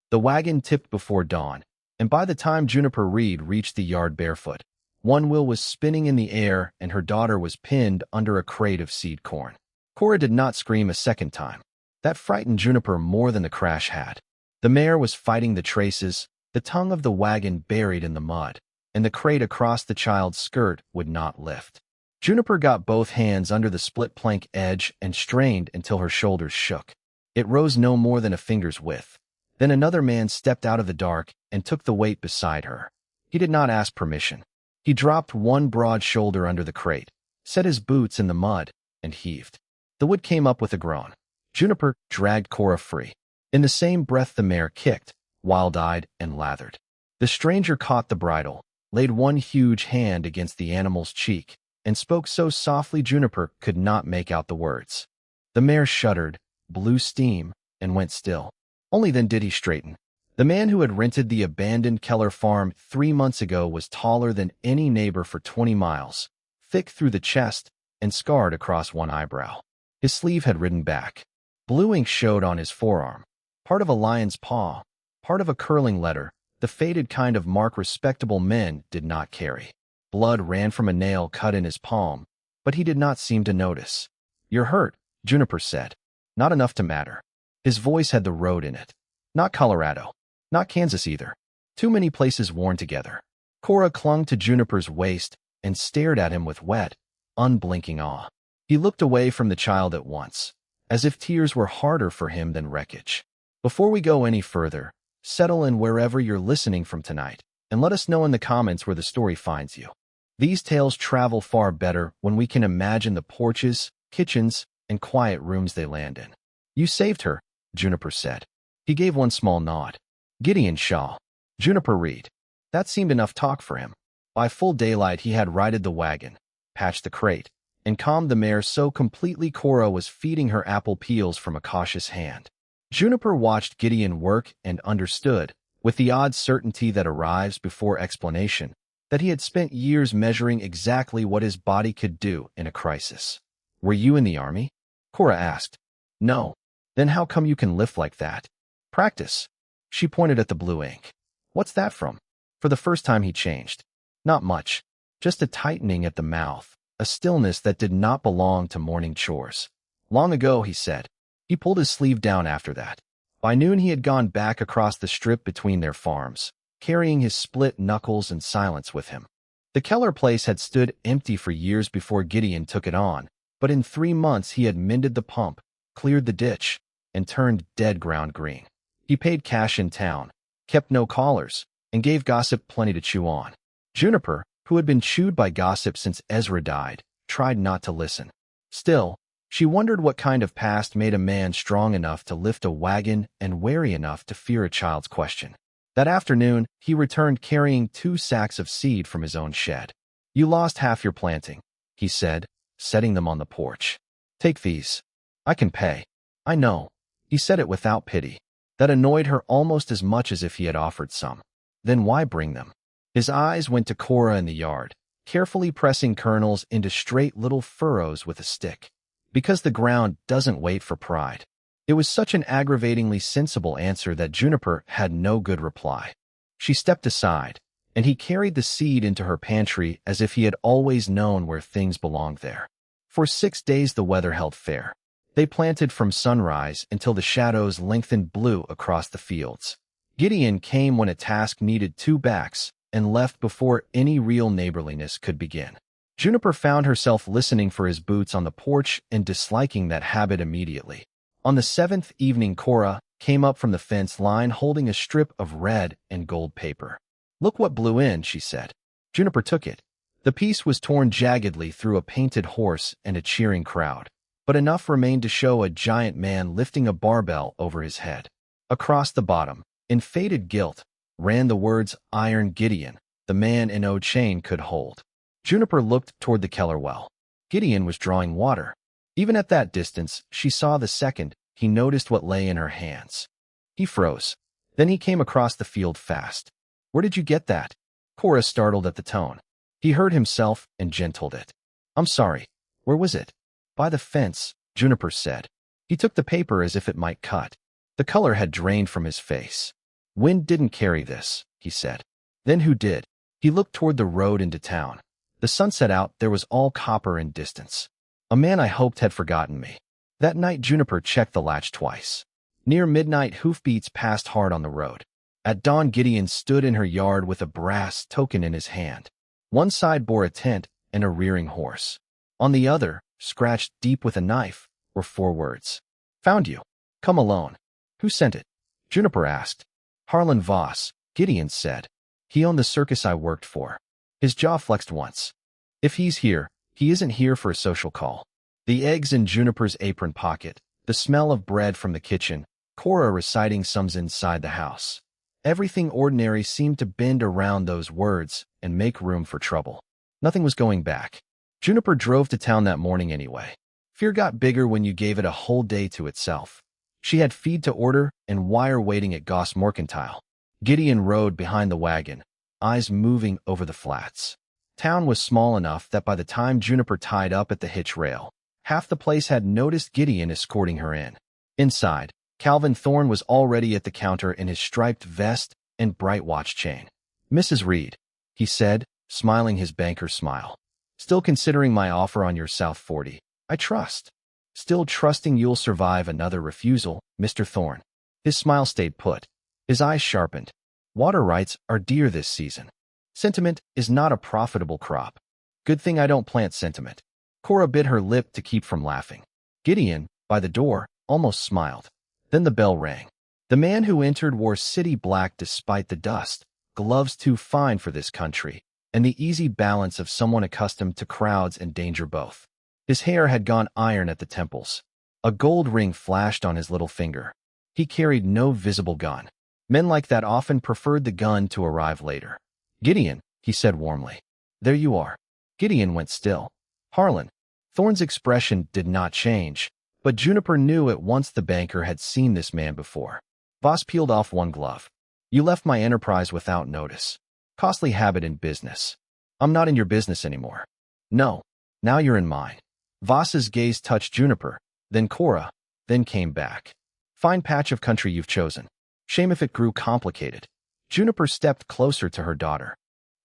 The wagon tipped before dawn, and by the time Juniper Reed reached the yard barefoot, one wheel was spinning in the air and her daughter was pinned under a crate of seed corn. Cora did not scream a second time. That frightened Juniper more than the crash had. The mare was fighting the traces, the tongue of the wagon buried in the mud, and the crate across the child's skirt would not lift. Juniper got both hands under the split plank edge and strained until her shoulders shook. It rose no more than a finger's width. Then another man stepped out of the dark and took the weight beside her. He did not ask permission. He dropped one broad shoulder under the crate, set his boots in the mud, and heaved. The wood came up with a groan. Juniper dragged Cora free. In the same breath the mare kicked, wild-eyed and lathered. The stranger caught the bridle, laid one huge hand against the animal's cheek, and spoke so softly Juniper could not make out the words. The mare shuddered, blew steam, and went still. Only then did he straighten. The man who had rented the abandoned Keller farm 3 months ago was taller than any neighbor for 20 miles, thick through the chest, and scarred across one eyebrow. His sleeve had ridden back. Blue ink showed on his forearm, part of a lion's paw, part of a curling letter, the faded kind of mark respectable men did not carry. Blood ran from a nail cut in his palm, but he did not seem to notice. "You're hurt," Juniper said. "Not enough to matter." His voice had the road in it. Not Colorado. Not Kansas either. Too many places worn together. Cora clung to Juniper's waist and stared at him with wet, unblinking awe. He looked away from the child at once, as if tears were harder for him than wreckage. Before we go any further, settle in wherever you're listening from tonight, and let us know in the comments where the story finds you. These tales travel far better when we can imagine the porches, kitchens, and quiet rooms they land in. "You saved her," Juniper said. He gave one small nod. "Gideon Shaw." Juniper Reed. That seemed enough talk for him. By full daylight he had righted the wagon, patched the crate, and calmed the mare so completely Cora was feeding her apple peels from a cautious hand. Juniper watched Gideon work and understood, with the odd certainty that arrives before explanation, that he had spent years measuring exactly what his body could do in a crisis. "Were you in the army?" Cora asked. "No." "Then how come you can lift like that?" "Practice." She pointed at the blue ink. "What's that from?" For the first time he changed. Not much. Just a tightening at the mouth, a stillness that did not belong to morning chores. "Long ago," he said. He pulled his sleeve down after that. By noon he had gone back across the strip between their farms, carrying his split knuckles and silence with him. The Keller place had stood empty for years before Gideon took it on, but in 3 months he had mended the pump, cleared the ditch, and turned dead ground green. He paid cash in town, kept no callers, and gave gossip plenty to chew on. Juniper, who had been chewed by gossip since Ezra died, tried not to listen. Still, she wondered what kind of past made a man strong enough to lift a wagon and wary enough to fear a child's question. That afternoon, he returned carrying 2 sacks of seed from his own shed. "You lost half your planting," he said, setting them on the porch. "Take these. I can pay." "I know." He said it without pity. That annoyed her almost as much as if he had offered some. "Then why bring them?" His eyes went to Cora in the yard, carefully pressing kernels into straight little furrows with a stick. "Because the ground doesn't wait for pride." It was such an aggravatingly sensible answer that Juniper had no good reply. She stepped aside, and he carried the seed into her pantry as if he had always known where things belonged there. For 6 days the weather held fair. They planted from sunrise until the shadows lengthened blue across the fields. Gideon came when a task needed 2 backs and left before any real neighborliness could begin. Juniper found herself listening for his boots on the porch and disliking that habit immediately. On the 7th evening, Cora came up from the fence line holding a strip of red and gold paper. "Look what blew in," she said. Juniper took it. The piece was torn jaggedly through a painted horse and a cheering crowd, but enough remained to show a giant man lifting a barbell over his head. Across the bottom, in faded gilt, ran the words "Iron Gideon," the man in no chain could hold. Juniper looked toward the Keller well. Gideon was drawing water. Even at that distance, she saw the second he noticed what lay in her hands. He froze. Then he came across the field fast. "Where did you get that?" Cora startled at the tone. He heard himself and gentled it. "I'm sorry. Where was it?" "By the fence," Juniper said. He took the paper as if it might cut. The color had drained from his face. Wind didn't carry this, he said. Then who did? He looked toward the road into town. The sun set out, there was all copper in distance. A man I hoped had forgotten me. That night Juniper checked the latch twice. Near midnight, hoofbeats passed hard on the road. At dawn, Gideon stood in her yard with a brass token in his hand. One side bore a tent and a rearing horse. On the other, scratched deep with a knife, were 4 words. Found you. Come alone. Who sent it? Juniper asked. Harlan Voss, Gideon said. He owned the circus I worked for. His jaw flexed once. If he's here, he isn't here for a social call. The eggs in Juniper's apron pocket, the smell of bread from the kitchen, Cora reciting sums inside the house. Everything ordinary seemed to bend around those words and make room for trouble. Nothing was going back. Juniper drove to town that morning anyway. Fear got bigger when you gave it a whole day to itself. She had feed to order and wire waiting at Goss Mercantile. Gideon rode behind the wagon, eyes moving over the flats. Town was small enough that by the time Juniper tied up at the hitch rail, half the place had noticed Gideon escorting her in. Inside, Calvin Thorne was already at the counter in his striped vest and bright watch chain. Mrs. Reed, he said, smiling his banker's smile. Still considering my offer on your South 40, I trust. Still trusting you'll survive another refusal, Mr. Thorne. His smile stayed put. His eyes sharpened. Water rights are dear this season. Sentiment is not a profitable crop. Good thing I don't plant sentiment. Cora bit her lip to keep from laughing. Gideon, by the door, almost smiled. Then the bell rang. The man who entered wore city black despite the dust, gloves too fine for this country, and the easy balance of someone accustomed to crowds and danger both. His hair had gone iron at the temples. A gold ring flashed on his little finger. He carried no visible gun. Men like that often preferred the gun to arrive later. Gideon, he said warmly. There you are. Gideon went still. Harlan. Thorne's expression did not change, but Juniper knew at once the banker had seen this man before. Voss peeled off one glove. You left my enterprise without notice. Costly habit in business. I'm not in your business anymore. No. Now you're in mine. Voss's gaze touched Juniper, then Cora, then came back. Fine patch of country you've chosen. Shame if it grew complicated. Juniper stepped closer to her daughter.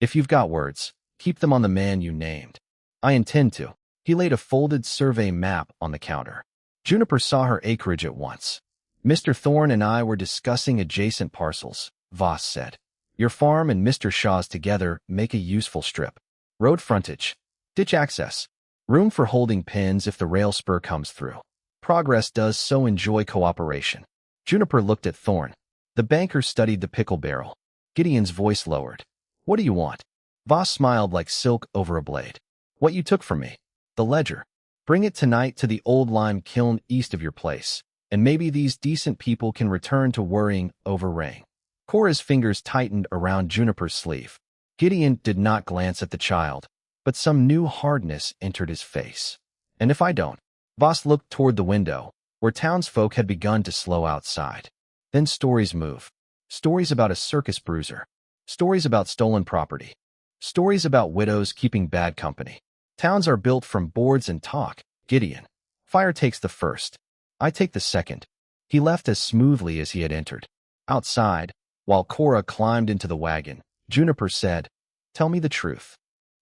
If you've got words, keep them on the man you named. I intend to. He laid a folded survey map on the counter. Juniper saw her acreage at once. Mr. Thorne and I were discussing adjacent parcels, Voss said. Your farm and Mr. Shaw's together make a useful strip. Road frontage. Ditch access. Room for holding pins if the rail spur comes through. Progress does so enjoy cooperation. Juniper looked at Thorne. The banker studied the pickle barrel. Gideon's voice lowered. What do you want? Voss smiled like silk over a blade. What you took from me. The ledger. Bring it tonight to the old lime kiln east of your place, and maybe these decent people can return to worrying over rain. Cora's fingers tightened around Juniper's sleeve. Gideon did not glance at the child, but some new hardness entered his face. And if I don't? Voss looked toward the window, where townsfolk had begun to slow outside. Then stories move. Stories about a circus bruiser. Stories about stolen property. Stories about widows keeping bad company. Towns are built from boards and talk, Gideon. Fire takes the first. I take the second. He left as smoothly as he had entered. Outside, while Cora climbed into the wagon, Juniper said, Tell me the truth.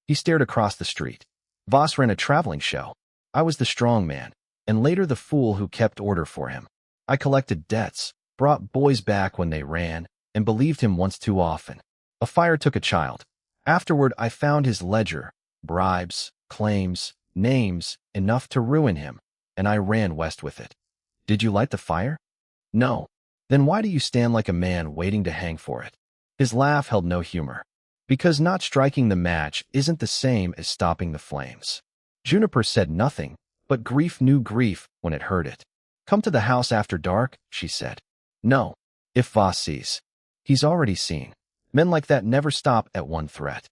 He stared across the street. Voss ran a traveling show. I was the strong man, and later the fool who kept order for him. I collected debts, brought boys back when they ran, and believed him once too often. A fire took a child. Afterward, I found his ledger, bribes, claims, names, enough to ruin him, and I ran west with it. Did you light the fire? No. Then why do you stand like a man waiting to hang for it? His laugh held no humor. Because not striking the match isn't the same as stopping the flames. Juniper said nothing, but grief knew grief when it heard it. Come to the house after dark, she said. No. If Voss sees. He's already seen. Men like that never stop at one threat.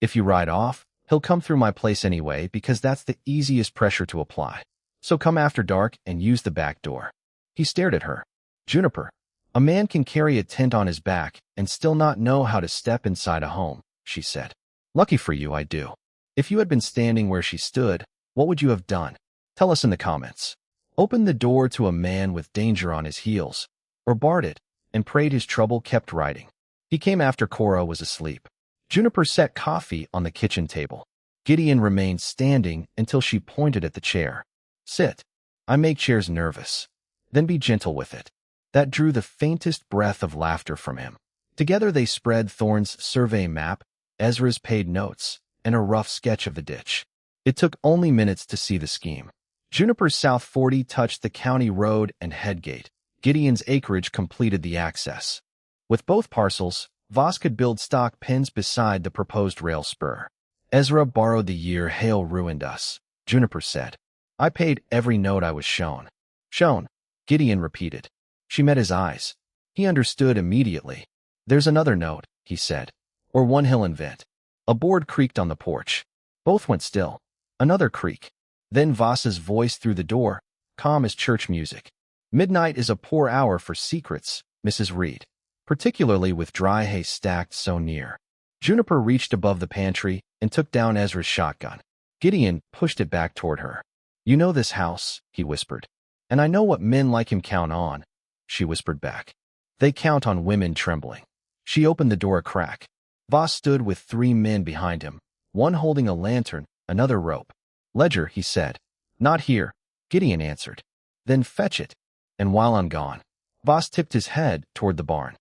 If you ride off, he'll come through my place anyway because that's the easiest pressure to apply. So come after dark and use the back door. He stared at her. Juniper. A man can carry a tent on his back and still not know how to step inside a home, she said. Lucky for you, I do. If you had been standing where she stood, what would you have done? Tell us in the comments. Open the door to a man with danger on his heels, or barred it and prayed his trouble kept riding. He came after Cora was asleep. Juniper set coffee on the kitchen table. Gideon remained standing until she pointed at the chair. Sit. I make chairs nervous. Then be gentle with it. That drew the faintest breath of laughter from him. Together they spread Thorne's survey map, Ezra's paid notes, and a rough sketch of the ditch. It took only minutes to see the scheme. Juniper's South 40 touched the county road and headgate. Gideon's acreage completed the access. With both parcels, Voss could build stock pens beside the proposed rail spur. Ezra borrowed the year hail ruined us, Juniper said. I paid every note I was shown. Shown, Gideon repeated. She met his eyes. He understood immediately. There's another note, he said. Or one he'll invent. A board creaked on the porch. Both went still. Another creak. Then Voss's voice through the door, calm as church music. Midnight is a poor hour for secrets, Mrs. Reed, particularly with dry hay stacked so near. Juniper reached above the pantry and took down Ezra's shotgun. Gideon pushed it back toward her. You know this house, he whispered. And I know what men like him count on, she whispered back. They count on women trembling. She opened the door a crack. Voss stood with 3 men behind him, one holding a lantern, another rope. Ledger, he said. Not here, Gideon answered. Then fetch it. And while I'm gone. Voss tipped his head toward the barn.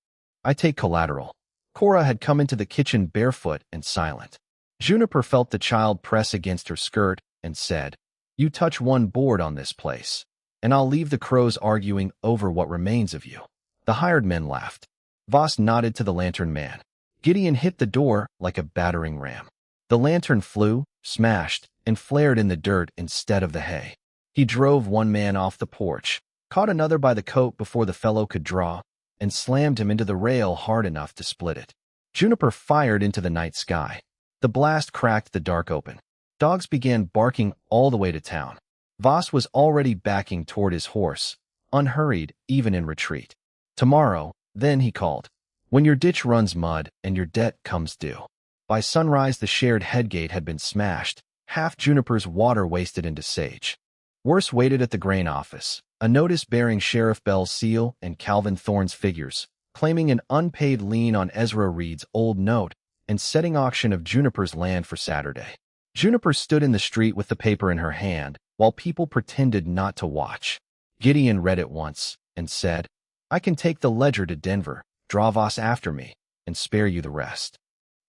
I take collateral. Cora had come into the kitchen barefoot and silent. Juniper felt the child press against her skirt and said, You touch one board on this place, and I'll leave the crows arguing over what remains of you. The hired men laughed. Voss nodded to the lantern man. Gideon hit the door like a battering ram. The lantern flew, smashed, and flared in the dirt instead of the hay. He drove one man off the porch, caught another by the coat before the fellow could draw, and slammed him into the rail hard enough to split it. Juniper fired into the night sky. The blast cracked the dark open. Dogs began barking all the way to town. Voss was already backing toward his horse, unhurried even in retreat. Tomorrow, then, he called. When your ditch runs mud and your debt comes due. By sunrise the shared headgate had been smashed, half Juniper's water wasted into sage. Worse waited at the grain office, a notice bearing Sheriff Bell's seal and Calvin Thorne's figures, claiming an unpaid lien on Ezra Reed's old note and setting auction of Juniper's land for Saturday. Juniper stood in the street with the paper in her hand, while people pretended not to watch. Gideon read it once and said, I can take the ledger to Denver, draw Voss after me, and spare you the rest.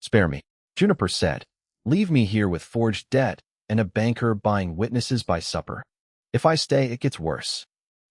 Spare me, Juniper said. Leave me here with forged debt and a banker buying witnesses by supper. If I stay, it gets worse.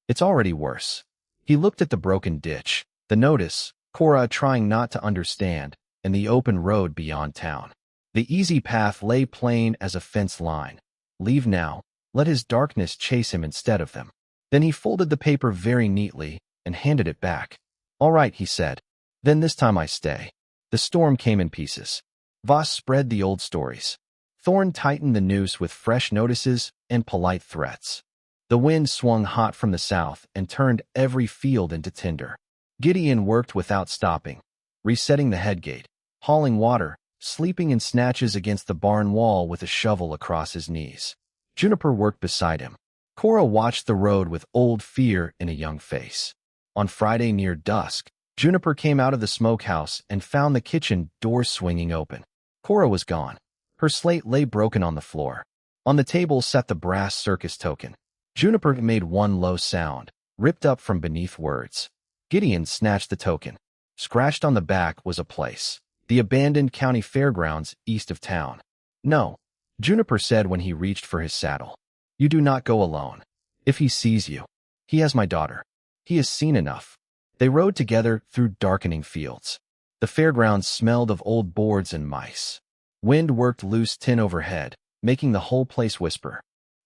It's already worse. He looked at the broken ditch, the notice, Cora trying not to understand, and the open road beyond town. The easy path lay plain as a fence line. Leave now. Let his darkness chase him instead of them. Then he folded the paper very neatly and handed it back. All right, he said. Then this time I stay. The storm came in pieces. Voss spread the old stories. Thorne tightened the noose with fresh notices and polite threats. The wind swung hot from the south and turned every field into tinder. Gideon worked without stopping, resetting the headgate, hauling water, sleeping in snatches against the barn wall with a shovel across his knees. Juniper worked beside him. Cora watched the road with old fear in a young face. On Friday near dusk, Juniper came out of the smokehouse and found the kitchen door swinging open. Cora was gone. Her slate lay broken on the floor. On the table sat the brass circus token. Juniper made one low sound, ripped up from beneath words. Gideon snatched the token. Scratched on the back was a place. The abandoned county fairgrounds east of town. No, Juniper said when he reached for his saddle. You do not go alone. If he sees you. He has my daughter. He has seen enough. They rode together through darkening fields. The fairgrounds smelled of old boards and mice. Wind worked loose tin overhead, making the whole place whisper.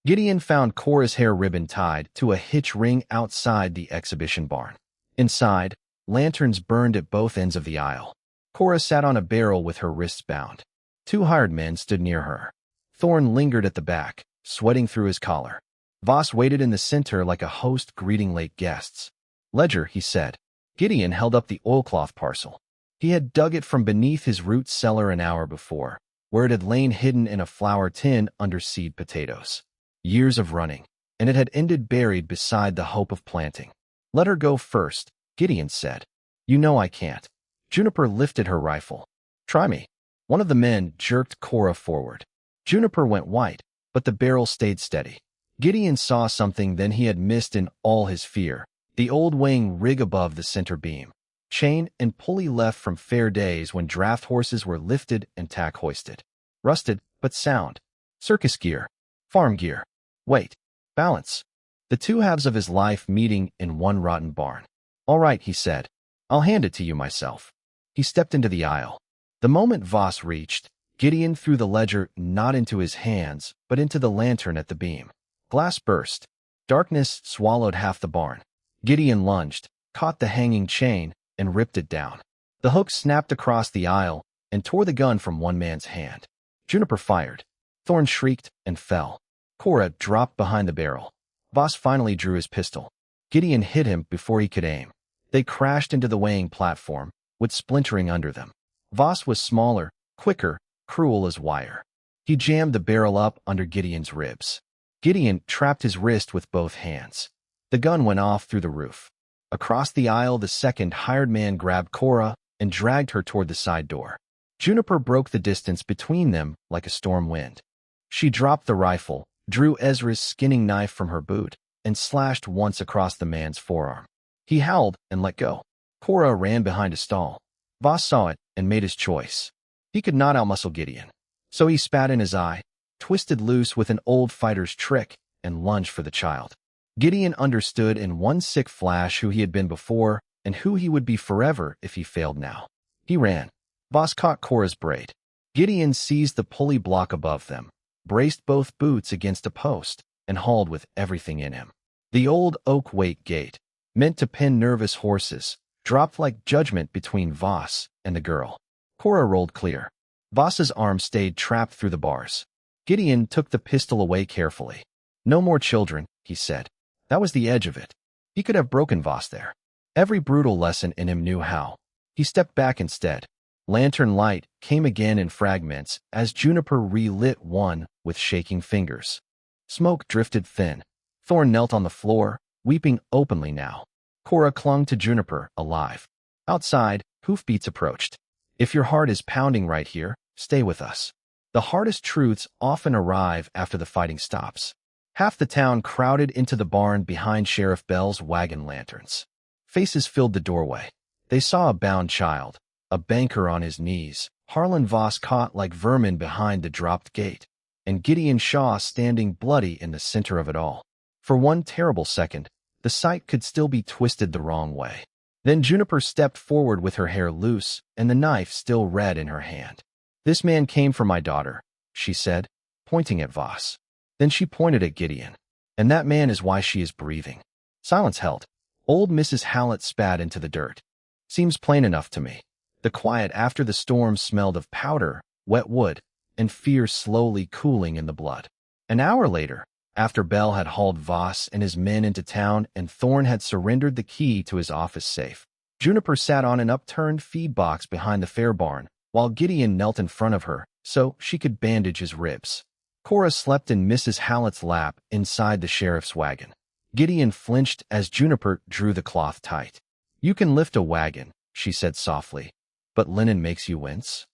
Gideon found Cora's hair ribbon tied to a hitch ring outside the exhibition barn. Inside, lanterns burned at both ends of the aisle. Cora sat on a barrel with her wrists bound. 2 hired men stood near her. Thorne lingered at the back, sweating through his collar. Voss waited in the center like a host greeting late guests. Ledger, he said. Gideon held up the oilcloth parcel. He had dug it from beneath his root cellar an hour before, where it had lain hidden in a flour tin under seed potatoes. Years of running, and it had ended buried beside the hope of planting. Let her go first, Gideon said. You know I can't. Juniper lifted her rifle. Try me. One of the men jerked Cora forward. Juniper went white, but the barrel stayed steady. Gideon saw something then he had missed in all his fear. The old wing rig above the center beam. Chain and pulley left from fair days when draft horses were lifted and tack hoisted. Rusted, but sound. Circus gear. Farm gear. Weight. Balance. The two halves of his life meeting in one rotten barn. All right, he said. I'll hand it to you myself. He stepped into the aisle. The moment Voss reached, Gideon threw the ledger not into his hands, but into the lantern at the beam. Glass burst. Darkness swallowed half the barn. Gideon lunged, caught the hanging chain, and ripped it down. The hook snapped across the aisle and tore the gun from one man's hand. Juniper fired. Thorn shrieked and fell. Cora dropped behind the barrel. Voss finally drew his pistol. Gideon hit him before he could aim. They crashed into the weighing platform, with splintering under them. Voss was smaller, quicker, cruel as wire. He jammed the barrel up under Gideon's ribs. Gideon trapped his wrist with both hands. The gun went off through the roof. Across the aisle, the second hired man grabbed Cora and dragged her toward the side door. Juniper broke the distance between them like a storm wind. She dropped the rifle, drew Ezra's skinning knife from her boot, and slashed once across the man's forearm. He howled and let go. Cora ran behind a stall. Voss saw it and made his choice. He could not outmuscle Gideon. So he spat in his eye, twisted loose with an old fighter's trick, and lunged for the child. Gideon understood in one sick flash who he had been before and who he would be forever if he failed now. He ran. Voss caught Cora's braid. Gideon seized the pulley block above them, braced both boots against a post, and hauled with everything in him. The old oak weight gate, meant to pin nervous horses, dropped like judgment between Voss and the girl. Cora rolled clear. Voss's arm stayed trapped through the bars. Gideon took the pistol away carefully. No more children, he said. That was the edge of it. He could have broken Voss there. Every brutal lesson in him knew how. He stepped back instead. Lantern light came again in fragments as Juniper relit one with shaking fingers. Smoke drifted thin. Thorn knelt on the floor, weeping openly now. Cora clung to Juniper, alive. Outside, hoofbeats approached. If your heart is pounding right here, stay with us. The hardest truths often arrive after the fighting stops. Half the town crowded into the barn behind Sheriff Bell's wagon lanterns. Faces filled the doorway. They saw a bound child, a banker on his knees, Harlan Voss caught like vermin behind the dropped gate, and Gideon Shaw standing bloody in the center of it all. For one terrible second, the sight could still be twisted the wrong way. Then Juniper stepped forward with her hair loose and the knife still red in her hand. This man came for my daughter, she said, pointing at Voss. Then she pointed at Gideon. And that man is why she is breathing. Silence held. Old Mrs. Hallett spat into the dirt. Seems plain enough to me. The quiet after the storm smelled of powder, wet wood, and fear slowly cooling in the blood. An hour later, after Bell had hauled Voss and his men into town and Thorne had surrendered the key to his office safe, Juniper sat on an upturned feed box behind the fair barn, while Gideon knelt in front of her so she could bandage his ribs. Cora slept in Mrs. Hallett's lap inside the sheriff's wagon. Gideon flinched as Juniper drew the cloth tight. You can lift a wagon, she said softly, but linen makes you wince?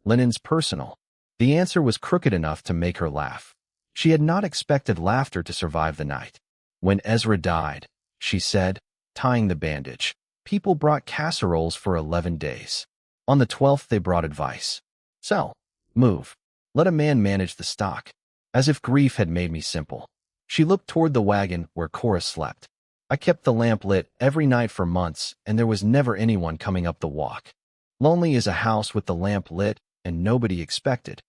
Linen's personal. The answer was crooked enough to make her laugh. She had not expected laughter to survive the night. When Ezra died, she said, tying the bandage, people brought casseroles for 11 days. On the 12th they brought advice. Sell. Move. Let a man manage the stock. As if grief had made me simple. She looked toward the wagon where Cora slept. I kept the lamp lit every night for months, and there was never anyone coming up the walk. Lonely as a house with the lamp lit, and nobody expected.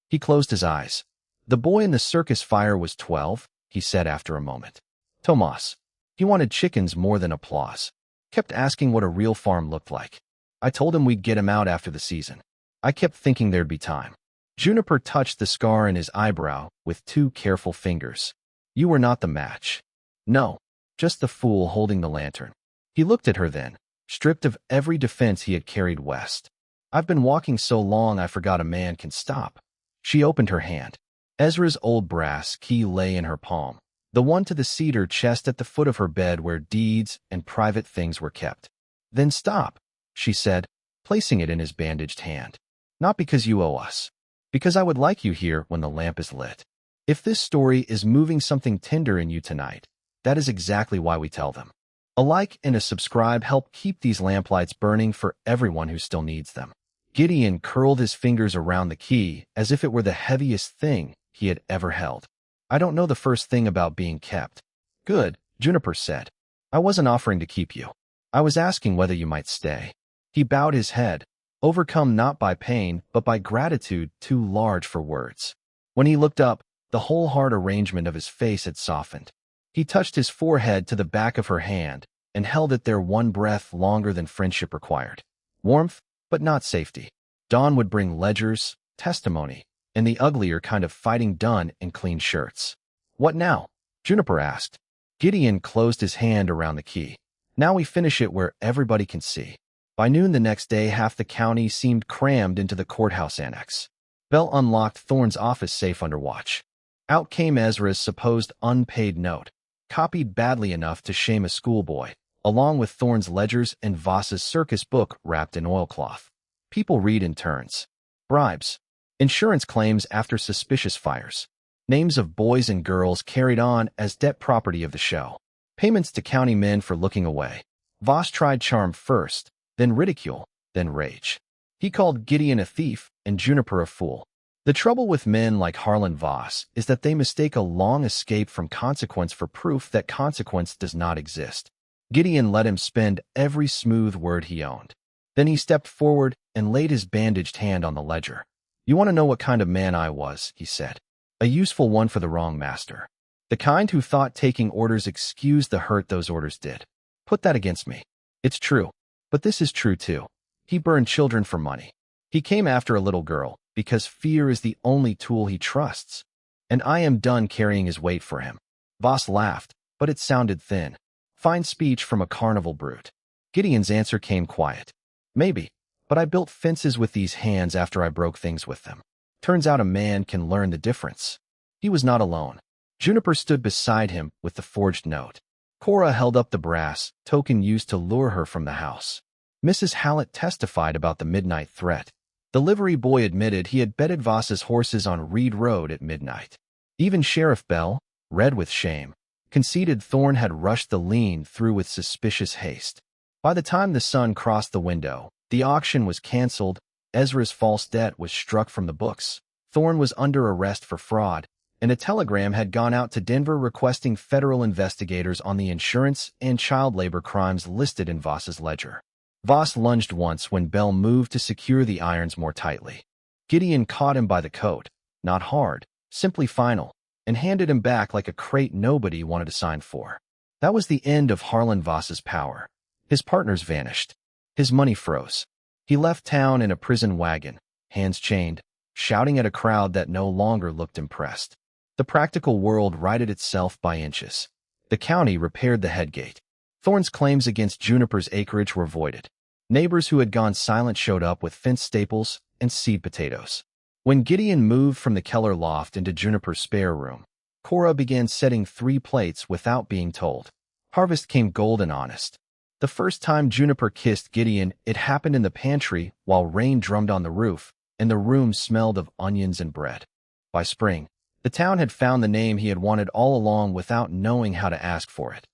He closed his eyes. The boy in the circus fire was 12, he said after a moment. Tomas. He wanted chickens more than applause. Kept asking what a real farm looked like. I told him we'd get him out after the season. I kept thinking there'd be time. Juniper touched the scar in his eyebrow with 2 careful fingers. You were not the match. No, just the fool holding the lantern. He looked at her then, stripped of every defense he had carried west. I've been walking so long I forgot a man can stop. She opened her hand. Ezra's old brass key lay in her palm, the one to the cedar chest at the foot of her bed where deeds and private things were kept. Then stop. she said, placing it in his bandaged hand. Not because you owe us. Because I would like you here when the lamp is lit. If this story is moving something tender in you tonight, that is exactly why we tell them. A like and a subscribe help keep these lamplights burning for everyone who still needs them. Gideon curled his fingers around the key as if it were the heaviest thing he had ever held. I don't know the first thing about being kept. Good, Juniper said. I wasn't offering to keep you. I was asking whether you might stay. He bowed his head, overcome not by pain but by gratitude too large for words. When he looked up, the whole hard arrangement of his face had softened. He touched his forehead to the back of her hand and held it there one breath longer than friendship required. Warmth, but not safety. Dawn would bring ledgers, testimony, and the uglier kind of fighting done in clean shirts. What now? Juniper asked. Gideon closed his hand around the key. Now we finish it where everybody can see. By noon the next day, half the county seemed crammed into the courthouse annex. Belle unlocked Thorne's office safe under watch. Out came Ezra's supposed unpaid note, copied badly enough to shame a schoolboy, along with Thorne's ledgers and Voss's circus book wrapped in oilcloth. People read in turns. Bribes. Insurance claims after suspicious fires. Names of boys and girls carried on as debt property of the show. Payments to county men for looking away. Voss tried charm first, then ridicule, then rage. He called Gideon a thief and Juniper a fool. The trouble with men like Harlan Voss is that they mistake a long escape from consequence for proof that consequence does not exist. Gideon let him spend every smooth word he owned. Then he stepped forward and laid his bandaged hand on the ledger. You want to know what kind of man I was, he said. A useful one for the wrong master. The kind who thought taking orders excused the hurt those orders did. Put that against me. It's true. But this is true too. He burned children for money. He came after a little girl because fear is the only tool he trusts. And I am done carrying his weight for him. Voss laughed, but it sounded thin. Fine speech from a carnival brute. Gideon's answer came quiet. Maybe, but I built fences with these hands after I broke things with them. Turns out a man can learn the difference. He was not alone. Juniper stood beside him with the forged note. Cora held up the brass token used to lure her from the house. Mrs. Hallett testified about the midnight threat. The livery boy admitted he had betted Voss's horses on Reed Road at midnight. Even Sheriff Bell, red with shame, conceded Thorne had rushed the lien through with suspicious haste. By the time the sun crossed the window, the auction was canceled, Ezra's false debt was struck from the books, Thorne was under arrest for fraud, and a telegram had gone out to Denver requesting federal investigators on the insurance and child labor crimes listed in Voss's ledger. Voss lunged once when Bell moved to secure the irons more tightly. Gideon caught him by the coat, not hard, simply final, and handed him back like a crate nobody wanted to sign for. That was the end of Harlan Voss's power. His partners vanished. His money froze. He left town in a prison wagon, hands chained, shouting at a crowd that no longer looked impressed. The practical world righted itself by inches. The county repaired the headgate. Thorne's claims against Juniper's acreage were voided. Neighbors who had gone silent showed up with fence staples and seed potatoes. When Gideon moved from the Keller loft into Juniper's spare room, Cora began setting 3 plates without being told. Harvest came golden honest. The first time Juniper kissed Gideon, it happened in the pantry while rain drummed on the roof, and the room smelled of onions and bread. By spring, the town had found the name he had wanted all along without knowing how to ask for it.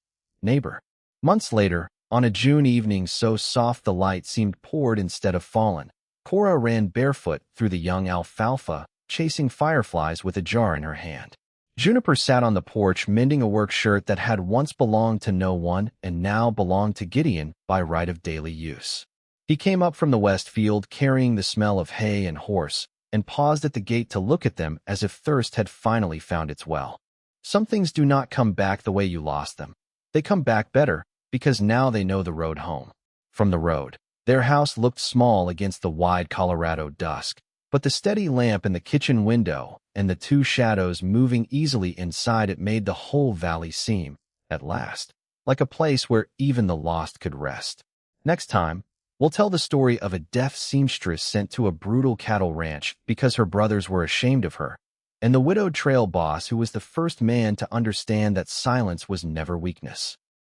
Neighbor. Months later, on a June evening so soft the light seemed poured instead of fallen, Cora ran barefoot through the young alfalfa, chasing fireflies with a jar in her hand. Juniper sat on the porch mending a work shirt that had once belonged to no one and now belonged to Gideon by right of daily use. He came up from the west field carrying the smell of hay and horse, and paused at the gate to look at them as if thirst had finally found its well. Some things do not come back the way you lost them. They come back better, because now they know the road home. From the road, their house looked small against the wide Colorado dusk, but the steady lamp in the kitchen window and the 2 shadows moving easily inside it made the whole valley seem, at last, like a place where even the lost could rest. Next time, we'll tell the story of a deaf seamstress sent to a brutal cattle ranch because her brothers were ashamed of her, and the widowed trail boss who was the first man to understand that silence was never weakness.